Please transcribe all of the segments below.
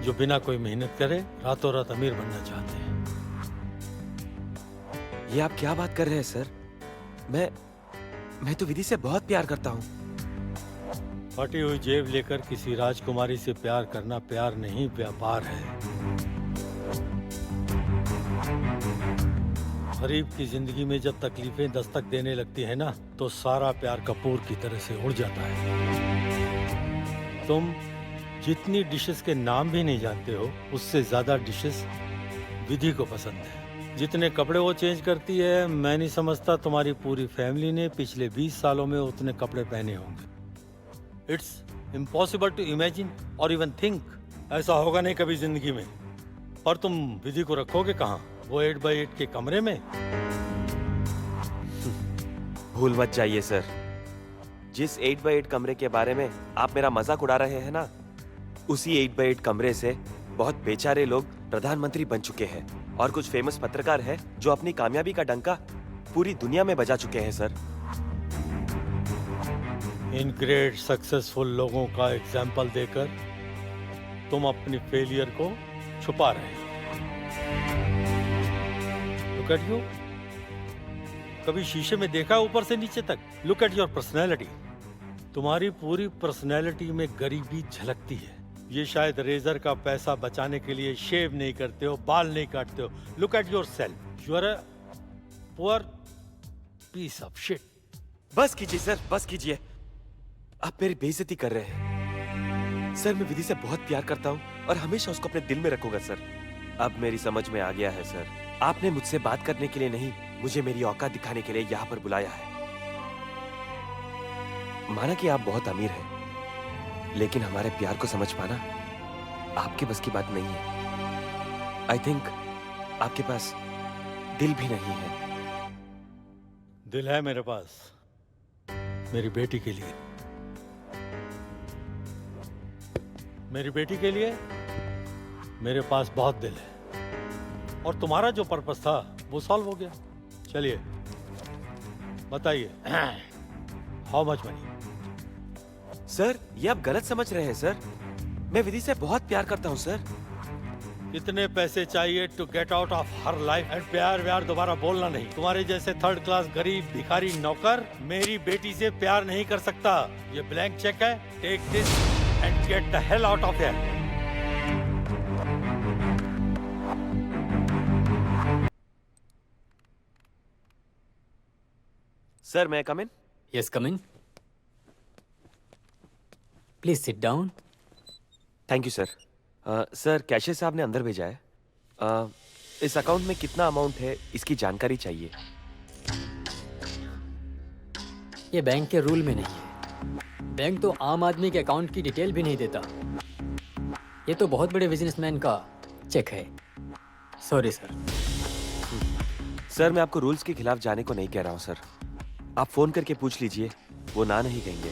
जो बिना कोई मेहनत करे रातों रात अमीर बनना चाहते हैं। ये आप क्या बात कर रहे हैं सर? मैं तो विधि से बहुत प्यार करता हूँ। फटी हुई जेब लेकर किसी राजकुमारी से प्यार करना प्यार नहीं, व्यापार है। गरीब की जिंदगी में जब तकलीफें दस्तक देने लगती है ना, तो सारा प्यार कपूर की तरह से उड़ जाता है। तुम जितनी डिशेस के नाम भी नहीं जानते हो, उससे ज्यादा डिशेस विधि को पसंद है। जितने कपड़े वो चेंज करती है, मैं नहीं समझता तुम्हारी पूरी फैमिली ने पिछले 20 सालों में उतने कपड़े पहने होंगे। इट्स इम्पॉसिबल टू इमेजिन और इवन थिंक। ऐसा होगा नहीं कभी जिंदगी में। पर तुम विधि को रखोगे कहाँ? वो 8x8 के कमरे में? भूल मत जाइए सर, जिस 8x8 कमरे के बारे में आप मेरा मजाक उड़ा रहे हैं ना, उसी 8x8 कमरे से बहुत बेचारे लोग प्रधानमंत्री बन चुके हैं और कुछ फेमस पत्रकार हैं जो अपनी कामयाबी का डंका पूरी दुनिया में बजा चुके हैं सर। इन ग्रेट सक्सेसफुल लोगों का एग्जाम्पल देकर तुम अपनी फेलियर को छुपा रहे हो। Look eight you. कभी शीशे में देखा ऊपर से नीचे तक? Look at your personality. तुम्हारी पूरी पर्सनैलिटी में गरीबी झलकती है। ये शायद रेजर का पैसा बचाने के लिए शेव नहीं करते हो, बाल नहीं काटते हो। Look at yourself. You are a poor piece of shit. बस कीजिए सर, बस कीजिए। आप मेरी बेइज्जती कर रहे हैं सर। मैं विधि से बहुत प्यार करता हूँ और हमेशा उसको अपने दिल में रखूंगा सर। अब मेरी समझ में आ गया है सर, आपने मुझसे बात करने के लिए नहीं, मुझे मेरी औकात दिखाने के लिए यहाँ पर बुलाया है। माना कि आप बहुत अमीर हैं, लेकिन हमारे प्यार को समझ पाना आपके बस की बात नहीं है। आई थिंक आपके पास दिल भी नहीं है। दिल है मेरे पास, मेरी बेटी के लिए। मेरी बेटी के लिए मेरे पास बहुत दिल है। और तुम्हारा जो पर्पस था वो सॉल्व हो गया। चलिए बताइए, हाउ मच मनी? सर ये आप गलत समझ रहे हैं सर। मैं विधि से बहुत प्यार करता हूँ सर। कितने पैसे चाहिए to get out of her life? And प्यार व्यार दोबारा बोलना नहीं। तुम्हारे जैसे थर्ड क्लास गरीब भिखारी नौकर मेरी बेटी से प्यार नहीं कर सकता। ये ब्लैंक चेक है। Take this and get the hell out of here. Sir मैं come in? Yes, come in. Please sit down. Thank you sir. Sir cashier साहब ने अंदर भेजा है। इस अकाउंट में कितना अमाउंट है इसकी जानकारी चाहिए। ये बैंक के रूल में नहीं है। बैंक तो आम आदमी के अकाउंट की डिटेल भी नहीं देता। ये तो बहुत बड़े बिजनेसमैन का चेक है। Sorry sir. सर मैं आपको रूल्स के खिलाफ जाने को नहीं कह रहा हूँ सर। आप फोन करके पूछ लीजिए, वो ना नहीं कहेंगे।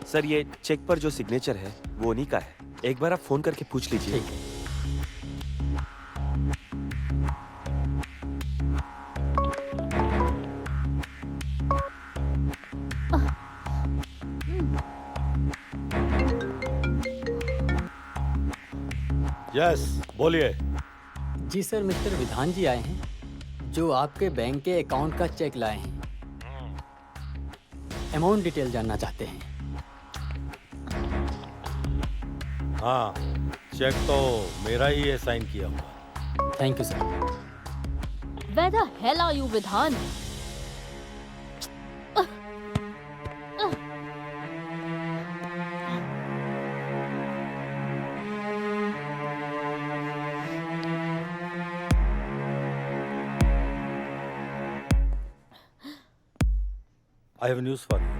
सर ये चेक पर जो सिग्नेचर है वो उन्हीं का है। एक बार आप फोन करके पूछ लीजिए। ठीक है। यस, बोलिए। जी सर, मिस्टर विधान जी आए हैं जो आपके बैंक के अकाउंट का चेक लाए हैं। अमाउंट डिटेल जानना चाहते हैं। हाँ, चेक तो मेरा ही है साइन किया हुआ। Thank you sir. Where the hell are you, Vidhan? I have news for you.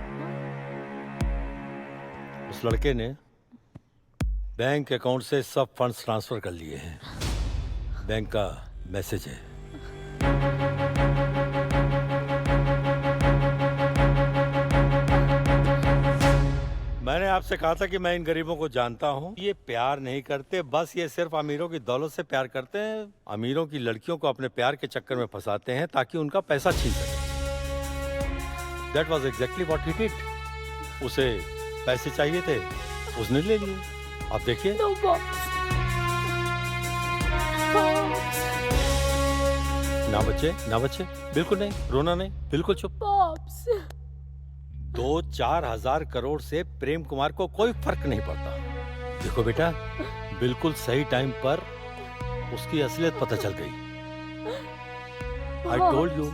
उस लड़के ने बैंक अकाउंट से सब फंड्स ट्रांसफर कर लिए हैं। बैंक का मैसेज है। मैंने आपसे कहा था कि मैं इन गरीबों को जानता हूँ। ये प्यार नहीं करते, बस ये सिर्फ अमीरों की दौलत से प्यार करते हैं। अमीरों की लड़कियों को अपने प्यार के चक्कर में फंसाते हैं ताकि उनका पैसा छीन सके। That was exactly what he did. उसे पैसे चाहिए थे, उसने ले लिए। आप देखिए। No, boss. ना बच्चे, ना बच्चे, बिल्कुल नहीं, रोना नहीं, बिल्कुल चुप। पॉप्स 2-4 हजार करोड़ से प्रेम कुमार को कोई फर्क नहीं पड़ता। देखो बेटा, बिल्कुल सही टाइम पर उसकी असलियत पता चल गई। आई टोल्ड यू,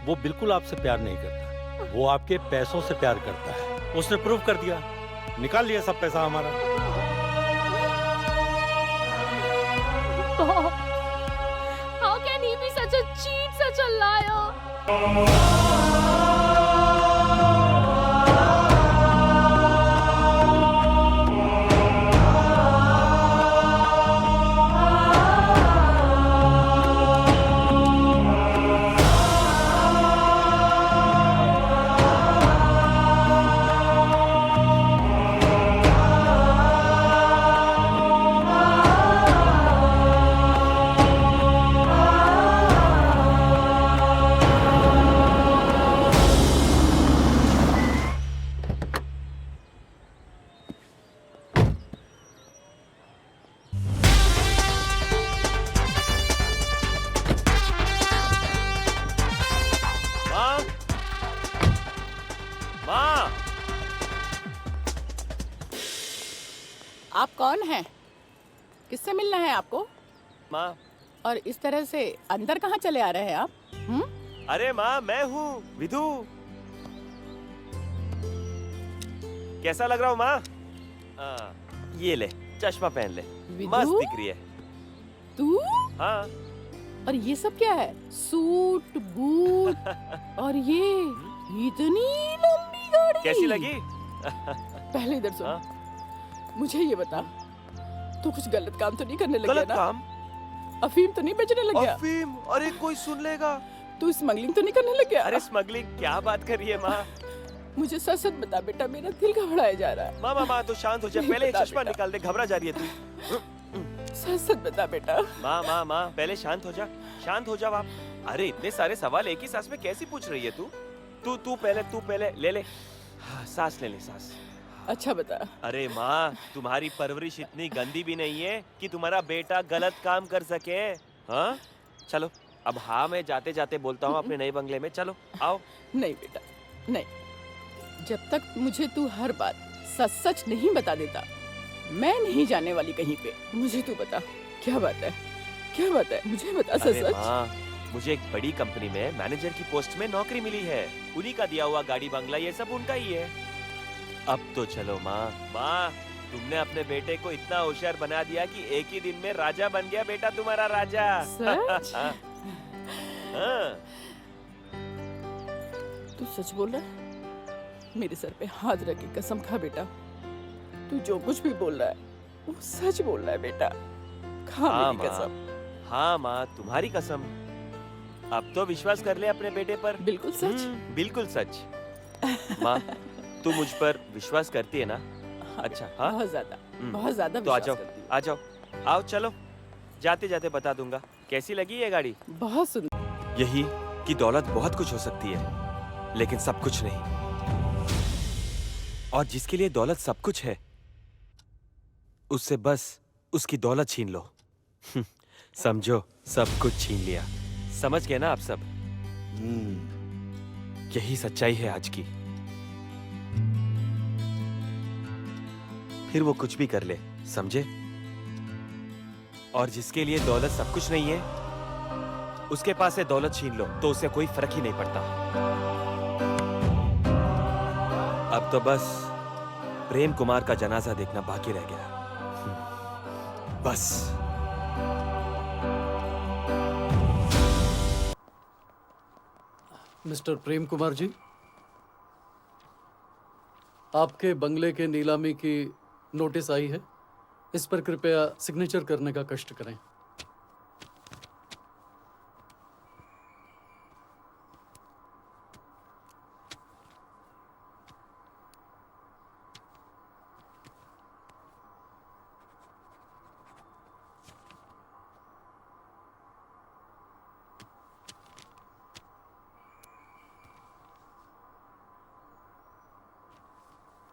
वो बिल्कुल आपसे प्यार नहीं करता, वो आपके पैसों से प्यार करता है। उसने प्रूव कर दिया, निकाल लिया सब पैसा हमारा। How can he be such a cheat, such a liar? माँ, माँ, आप कौन हैं? किससे मिलना है आपको? माँ, और इस तरह से अंदर कहाँ चले आ रहे हैं आप? अरे माँ, मैं हूँ विधु। कैसा लग रहा हूँ माँ? ये ले, चश्मा पहन ले, विधु? मस्त दिख रही है। तू? हाँ, और ये सब क्या है? सूट, बूट और ये इतनी लंबी गाड़ी। कैसी लगी? पहले इधर सुन। हाँ? मुझे ये बता, तू कुछ गलत काम तो नहीं करने लग गया गलत ना? काम? अफीम तो नहीं बेचने लग गया? अफीम? अरे कोई सुन लेगा। तू स्मगलिंग तो नहीं करने लग गया? अरे स्मगलिंग क्या बात कर रही है माँ? मुझे सच सच बता बेटा, मेरा दिल घबराया जा रहा है। माँ माँ माँ, तू शांत हो जा, नहीं पहले ये बता चश्मा बेटा। निकाल दे, घबरा जा रही है तू। सच सच बता बेटा। माँ माँ माँ, पहले शांत हो जा, शांत हो जाओ आप। अरे इतने सारे सवाल एक ही सांस में कैसी पूछ रही है तू? तू पहले ले ले। हाँ, सांस ले ले, सांस। अच्छा बता। अरे माँ, तुम्हारी परवरिश इतनी गंदी भी नहीं है कि तुम्हारा बेटा गलत काम कर सके। हाँ, चलो अब हाँ, मैं जाते जाते बोलता हूँ अपने नए बंगले में, चलो आओ। नहीं बेटा, नहीं। जब तक मुझे तू हर बात सच सच नहीं बता देता, मैं नहीं जाने वाली कहीं पे। मुझे तू बता, क्या बात है? क्या बात है? मुझे बता सच अरे सच। माँ, मुझे एक बड़ी कंपनी में मैनेजर की पोस्ट में नौकरी मिली है। उन्हीं का दिया हुआ गाड़ी बंगला ये सब उनका ही है। अब तो चलो माँ। माँ, तुमने अपने बेटे को इतना होशियार बना दिया कि एक ही दिन में राजा बन गया बेटा, तुम्हारा राजा। सच? हाँ। तू सच बोल रहा है? मेरे सर पे हाथ रख के कसम खा बेटा, तू जो कुछ भी बोल रहा है वो सच बोल रहा है बेटा। खा हाँ मेरी माँ, कसम। हाँ माँ, तुम्हारी कसम। अब तो विश्वास कर ले अपने बेटे पर। बिल्कुल सच। बिल्कुल सच। माँ, तू मुझ पर विश्वास करती है ना? हाँ अच्छा, बेटा, हाँ? बहुत ज्यादा, हम्म, बहुत ज्यादा तो आ विश्वास जाओ, करती हूँ। आ जाओ, आओ चलो। जाते जाते बता दूंगा कैसी लगी ये गाड़ी। बहुत सुंदर। यही कि दौलत बहुत कुछ हो सकती है, लेकिन सब कुछ नहीं। और जिसके लिए दौलत सब कुछ है, उससे बस उसकी दौलत छीन लो। समझो, सब कुछ छीन लिया। समझ गए ना आप सब? यही सच्चाई है आज की। फिर वो कुछ भी कर ले, समझे? और जिसके लिए दौलत सब कुछ नहीं है, उसके पास से दौलत छीन लो तो उसे कोई फर्क ही नहीं पड़ता। अब तो बस प्रेम कुमार का जनाजा देखना बाकी रह गया। बस। मिस्टर प्रेम कुमार जी, आपके बंगले के नीलामी की नोटिस आई है। इस पर कृपया सिग्नेचर करने का कष्ट करें।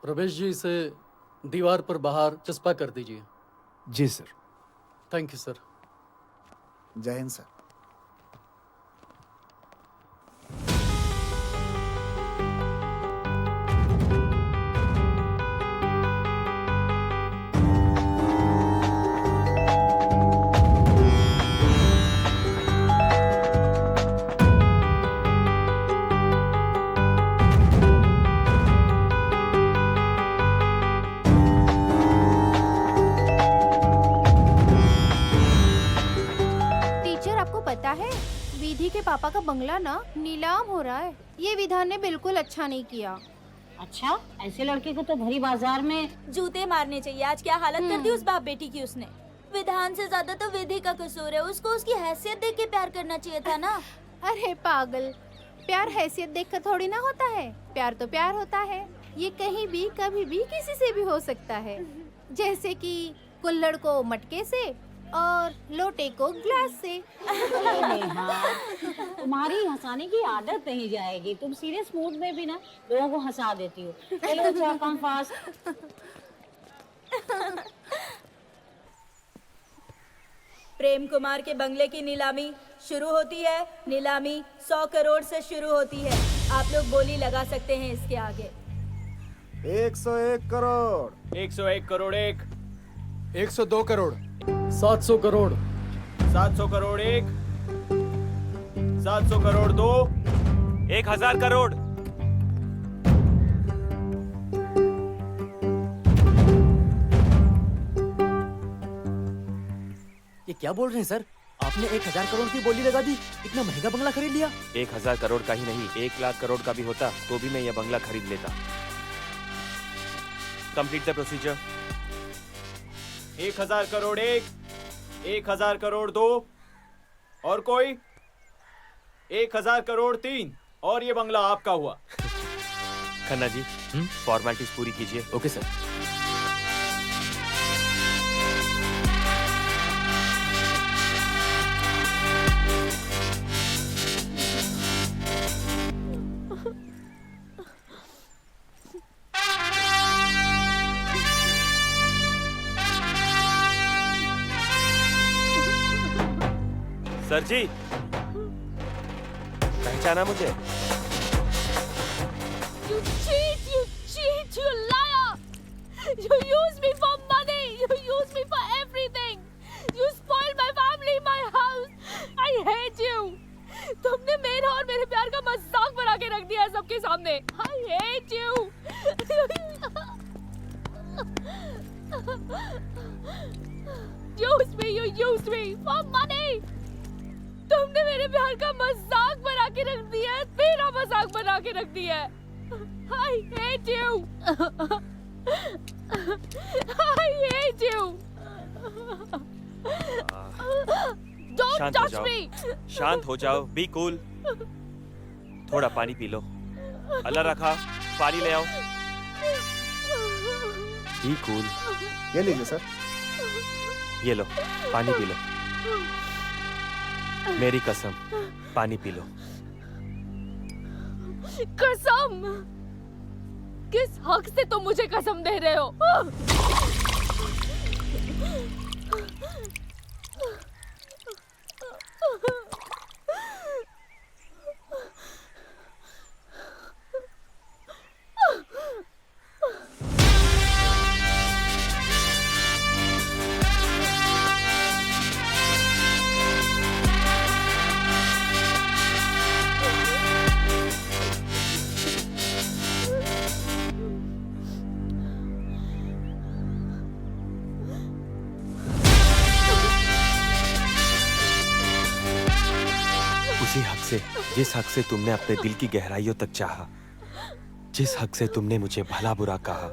रमेश जी, इसे दीवार पर बाहर चस्पा कर दीजिए। जी सर। Thank you sir. जय हिंद सर। टीचर, आपको पता है विधि के पापा का बंगला ना नीलाम हो रहा है। ये विधान ने बिल्कुल अच्छा नहीं किया। अच्छा, ऐसे लड़के को तो भरी बाजार में जूते मारने चाहिए। आज क्या हालत कर दी उस बाप बेटी की उसने। विधान से ज्यादा तो विधि का कसूर है। उसको उसकी हैसियत देख के प्यार करना चाहिए था ना। अरे पागल, प्यार हैसियत देखकर थोड़ी ना होता है। प्यार तो प्यार होता है। ये कहीं भी कभी भी किसी से भी हो सकता है। जैसे कि कुल्हड़ को मटके से और लोटे को ग्लास से। नेहा, तुम्हारी हंसाने की आदत नहीं जाएगी। तुम सीरियस मूड में भी ना लोगों को हंसा देती हो। चलो अच्छा, कम फास्ट। प्रेम कुमार के बंगले की नीलामी शुरू होती है। नीलामी 100 करोड़ से शुरू होती है। आप लोग बोली लगा सकते हैं इसके आगे। 101 करोड़। 101 करोड़ 1, 102 करोड़, 700 करोड़, 700 करोड़ 1, 700 करोड़ 2, 1000 करोड़। ये क्या बोल रहे हैं सर? आपने 1000 करोड़ की बोली लगा दी, इतना महंगा बंगला खरीद लिया। 1000 करोड़ का ही नहीं, 1 लाख करोड़ का भी होता तो भी मैं यह बंगला खरीद लेता। Complete the procedure. 1000 crore 1, 1000 crore 2, और कोई 1000 करोड़ 3, और ये बंगला आपका हुआ। खन्ना जी, फॉर्मेलिटीज पूरी कीजिए। Okay sir. सर जी, पहचाना मुझे? You cheat, you liar! You use me for money. You use me for everything. You spoil my family, my house. I hate you. तुमने मेरा और मेरे प्यार का मजाक बना के रख दिया है सबके सामने। I hate you. Use me, you use me for money. तुमने मेरे प्यार का मजाक बना के रख दिया है। मेरा मजाक बना के रख दिया है। I hate you. I hate you. Don't शांत हो touch जाओ। me. शांत हो जाओ। Be cool. थोड़ा पानी पी लो। अल्लाह रखा, पानी ले आओ। Be cool. ये लीजिए सर। ये लो, पानी पी लो। मेरी कसम, पानी पी लो। कसम? किस हक से तुम मुझे कसम दे रहे हो? उसी हक से, जिस हक से तुमने अपने दिल की गहराइयों तक चाहा, जिस हक से तुमने मुझे भला बुरा कहा,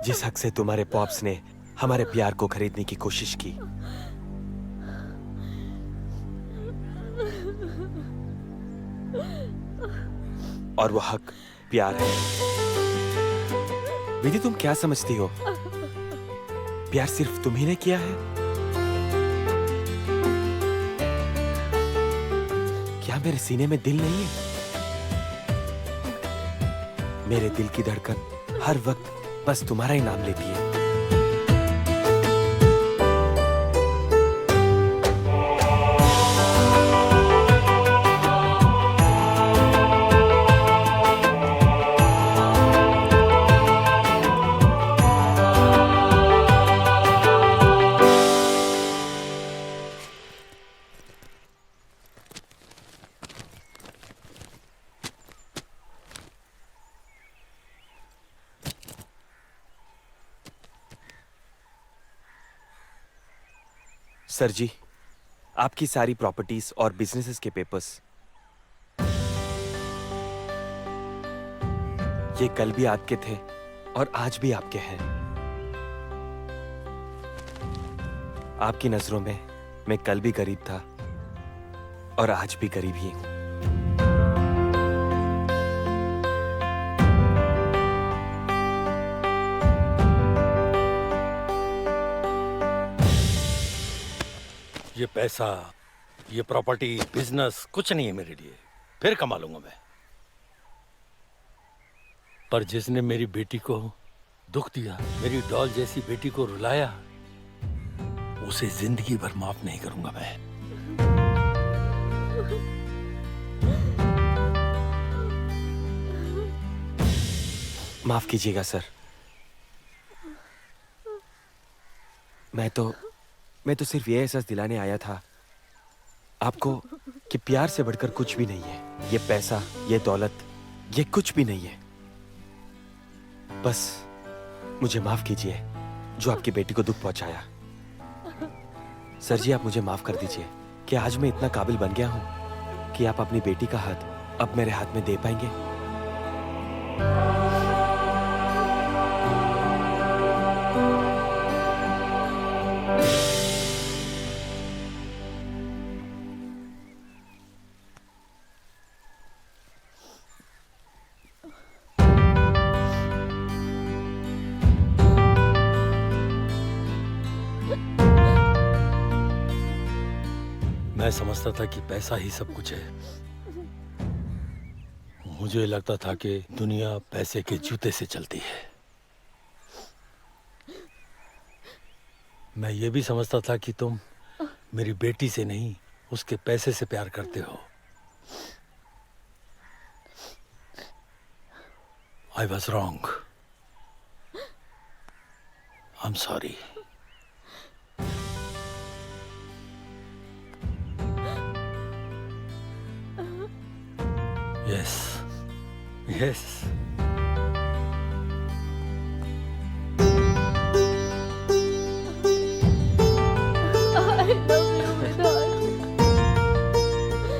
जिस हक से तुम्हारे पॉप्स ने हमारे प्यार को खरीदने की कोशिश की। और वो हक प्यार है। विधि, तुम क्या समझती हो? प्यार सिर्फ तुम्ही ने किया है? क्या मेरे सीने में दिल नहीं है? मेरे दिल की धड़कन हर वक्त बस तुम्हारा ही नाम लेती है। सर जी, आपकी सारी प्रॉपर्टीज और बिजनेसेस के पेपर्स ये कल भी आपके थे और आज भी आपके हैं। आपकी नजरों में मैं कल भी गरीब था और आज भी गरीब ही हूं। ये पैसा, ये प्रॉपर्टी, बिजनेस कुछ नहीं है मेरे लिए, फिर कमा लूंगा मैं। पर जिसने मेरी बेटी को दुख दिया, मेरी डॉल जैसी बेटी को रुलाया, उसे जिंदगी भर माफ नहीं करूंगा मैं। माफ कीजिएगा सर। मैं तो सिर्फ ये एहसास दिलाने आया था आपको कि प्यार से बढ़कर कुछ भी नहीं है। ये पैसा, ये दौलत, ये कुछ भी नहीं है। बस मुझे माफ कीजिए जो आपकी बेटी को दुख पहुंचाया। सर जी, आप मुझे माफ कर दीजिए कि आज मैं इतना काबिल बन गया हूं कि आप अपनी बेटी का हाथ अब मेरे हाथ में दे पाएंगे। मैं समझता था कि पैसा ही सब कुछ है। मुझे लगता था कि दुनिया पैसे के जूते से चलती है। मैं ये भी समझता था कि तुम मेरी बेटी से नहीं, उसके पैसे से प्यार करते हो। I was wrong. I'm sorry. Yes. Yes.